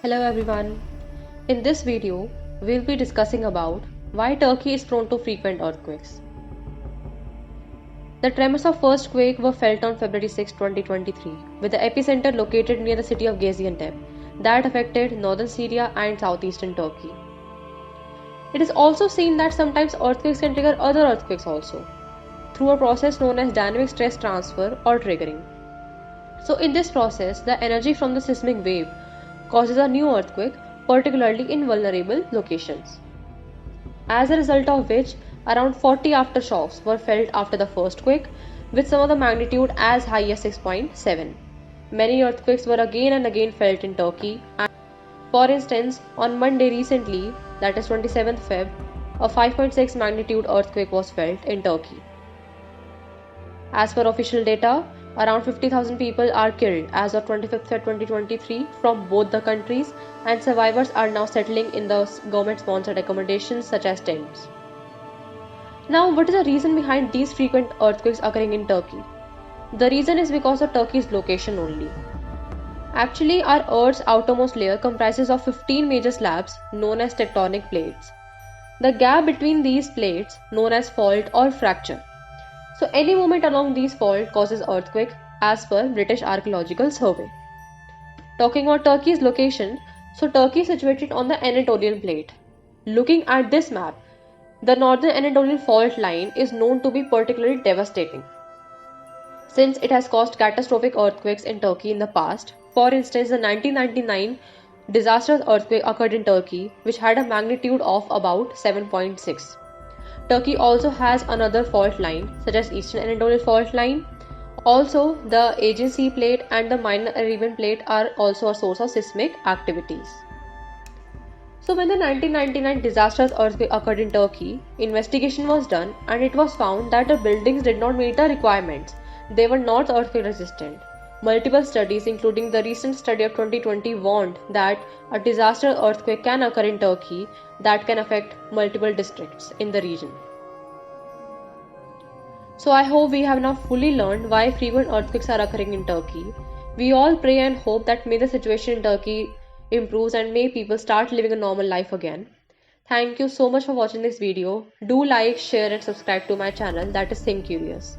Hello everyone. In this video, we'll be discussing about why Turkey is prone to frequent earthquakes. The tremors of first quake were felt on February 6, 2023, with the epicenter located near the city of Gaziantep that affected northern Syria and southeastern Turkey. It is also seen that sometimes earthquakes can trigger other earthquakes also, through a process known as dynamic stress transfer or triggering. So in this process, the energy from the seismic wave causes a new earthquake, particularly in vulnerable locations. As a result of which, around 40 aftershocks were felt after the first quake, with some of the magnitude as high as 6.7. Many earthquakes were again and again felt in Turkey. And for instance, on Monday recently, that is 27th Feb, a 5.6 magnitude earthquake was felt in Turkey. As per official data, around 50,000 people are killed as of 25th Feb 2023 from both the countries, and survivors are now settling in the government-sponsored accommodations such as tents. Now, what is the reason behind these frequent earthquakes occurring in Turkey? The reason is because of Turkey's location only. Actually, our Earth's outermost layer comprises of 15 major slabs known as tectonic plates. The gap between these plates, known as fault or fracture. So any movement along these faults causes earthquake as per British Archaeological Survey. Talking about Turkey's location, so Turkey is situated on the Anatolian plate. Looking at this map, the northern Anatolian fault line is known to be particularly devastating, since it has caused catastrophic earthquakes in Turkey in the past. For instance, the 1999 disastrous earthquake occurred in Turkey, which had a magnitude of about 7.6. Turkey also has another fault line, such as Eastern Anatolian fault line. Also, the Aegean Sea plate and the Minor Arabian plate are also a source of seismic activities. So when the 1999 disastrous earthquake occurred in Turkey, investigation was done and it was found that the buildings did not meet the requirements. They were not earthquake resistant. Multiple studies, including the recent study of 2020, warned that a disaster earthquake can occur in Turkey that can affect multiple districts in the region. So I hope we have now fully learned why frequent earthquakes are occurring in Turkey. We all pray and hope that may the situation in Turkey improves and may people start living a normal life again. Thank you so much for watching this video. Do like, share and subscribe to my channel, that is Think Curious.